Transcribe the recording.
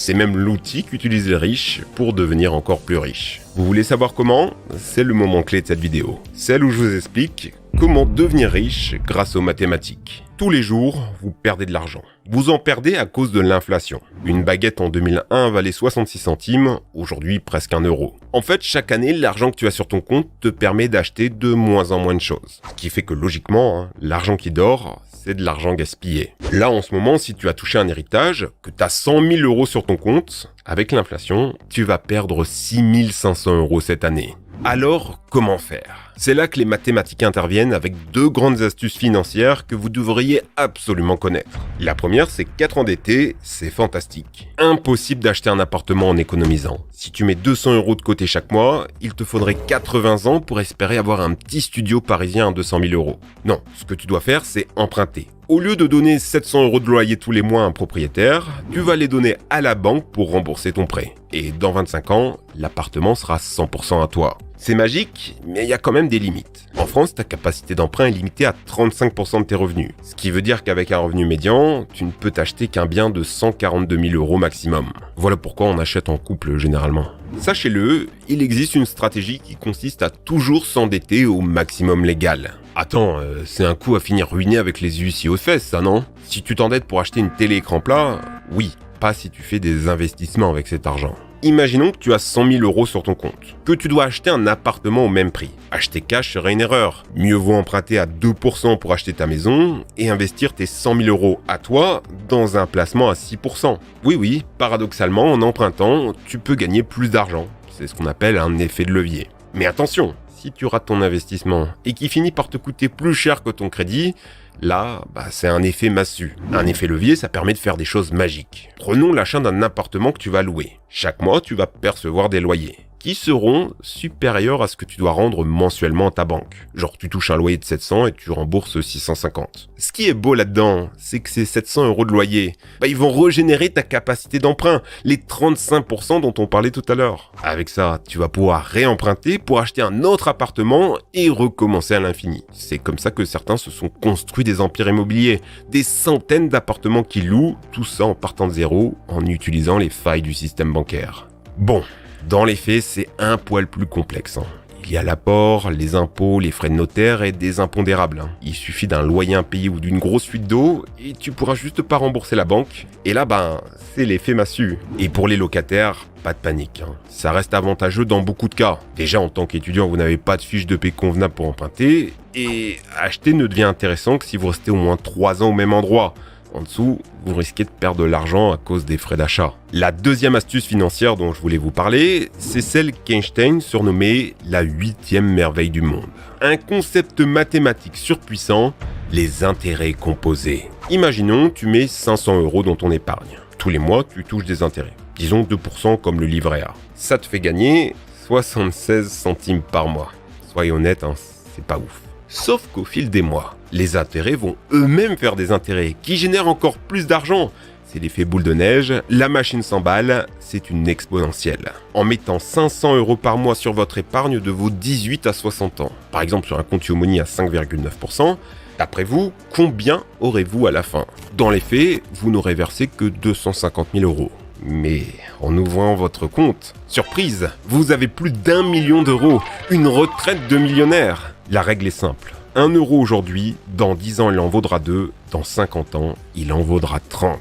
C'est même l'outil qu'utilisent les riches pour devenir encore plus riches. Vous voulez savoir comment? C'est le moment clé de cette vidéo. Celle où je vous explique comment devenir riche grâce aux mathématiques. Tous les jours, vous perdez de l'argent. Vous en perdez à cause de l'inflation. Une baguette en 2001 valait 66 centimes, aujourd'hui presque 1 euro. En fait, chaque année, l'argent que tu as sur ton compte te permet d'acheter de moins en moins de choses. Ce qui fait que logiquement, l'argent qui dort, c'est de l'argent gaspillé. Là, en ce moment, si tu as touché un héritage, que tu as 100 000 euros sur ton compte, avec l'inflation, tu vas perdre 6 500 euros cette année. Alors, comment faire? C'est là que les mathématiques interviennent avec deux grandes astuces financières que vous devriez absolument connaître. La première, c'est qu'être endetté, c'est fantastique. Impossible d'acheter un appartement en économisant. Si tu mets 200 euros de côté chaque mois, il te faudrait 80 ans pour espérer avoir un petit studio parisien à 200 000 euros. Non, ce que tu dois faire, c'est emprunter. Au lieu de donner 700 euros de loyer tous les mois à un propriétaire, tu vas les donner à la banque pour rembourser ton prêt. Et dans 25 ans, l'appartement sera 100% à toi. C'est magique, mais il y a quand même des limites. En France, ta capacité d'emprunt est limitée à 35% de tes revenus. Ce qui veut dire qu'avec un revenu médian, tu ne peux t'acheter qu'un bien de 142 000 euros maximum. Voilà pourquoi on achète en couple généralement. Sachez-le, il existe une stratégie qui consiste à toujours s'endetter au maximum légal. Attends, c'est un coup à finir ruiné avec les huissiers aux fesses, ça non? Si tu t'endettes pour acheter une télé écran plat, oui, pas si tu fais des investissements avec cet argent. Imaginons que tu as 100 000 euros sur ton compte, que tu dois acheter un appartement au même prix. Acheter cash serait une erreur. Mieux vaut emprunter à 2% pour acheter ta maison et investir tes 100 000 euros à toi dans un placement à 6%. Oui, paradoxalement, en empruntant, tu peux gagner plus d'argent. C'est ce qu'on appelle un effet de levier. Mais attention, si tu rates ton investissement et qu'il finit par te coûter plus cher que ton crédit, là, c'est un effet massue. Un effet levier, ça permet de faire des choses magiques. Prenons l'achat d'un appartement que tu vas louer. Chaque mois, tu vas percevoir des loyers qui seront supérieurs à ce que tu dois rendre mensuellement à ta banque. Genre, tu touches un loyer de 700 et tu rembourses 650. Ce qui est beau là-dedans, c'est que ces 700 euros de loyer, ils vont régénérer ta capacité d'emprunt, les 35% dont on parlait tout à l'heure. Avec ça, tu vas pouvoir réemprunter pour acheter un autre appartement et recommencer à l'infini. C'est comme ça que certains se sont construits des empires immobiliers, des centaines d'appartements qu'ils louent, tout ça en partant de zéro, en utilisant les failles du système bancaire. Bon. Dans les faits, c'est un poil plus complexe. Il y a l'apport, les impôts, les frais de notaire et des impondérables. Il suffit d'un loyer impayé ou d'une grosse fuite d'eau et tu pourras juste pas rembourser la banque. Et là, c'est l'effet massue. Et pour les locataires, pas de panique. Ça reste avantageux dans beaucoup de cas. Déjà, en tant qu'étudiant, vous n'avez pas de fiche de paie convenable pour emprunter. Et acheter ne devient intéressant que si vous restez au moins 3 ans au même endroit. En dessous, vous risquez de perdre de l'argent à cause des frais d'achat. La deuxième astuce financière dont je voulais vous parler, c'est celle qu'Einstein surnommait la 8e merveille du monde. Un concept mathématique surpuissant, les intérêts composés. Imaginons, tu mets 500 euros dans ton épargne. Tous les mois, tu touches des intérêts. Disons 2% comme le livret A. Ça te fait gagner 76 centimes par mois. Soyez honnête, c'est pas ouf. Sauf qu'au fil des mois, les intérêts vont eux-mêmes faire des intérêts qui génèrent encore plus d'argent. C'est l'effet boule de neige, la machine s'emballe, c'est une exponentielle. En mettant 500 euros par mois sur votre épargne de vos 18 à 60 ans, par exemple sur un compte Yomoni à 5,9%, d'après vous, combien aurez-vous à la fin? Dans les faits, vous n'aurez versé que 250 000 euros. Mais en ouvrant votre compte, surprise, vous avez plus d'1 million d'euros, une retraite de millionnaire. La règle est simple. 1 euro aujourd'hui, dans 10 ans il en vaudra 2, dans 50 ans il en vaudra 30.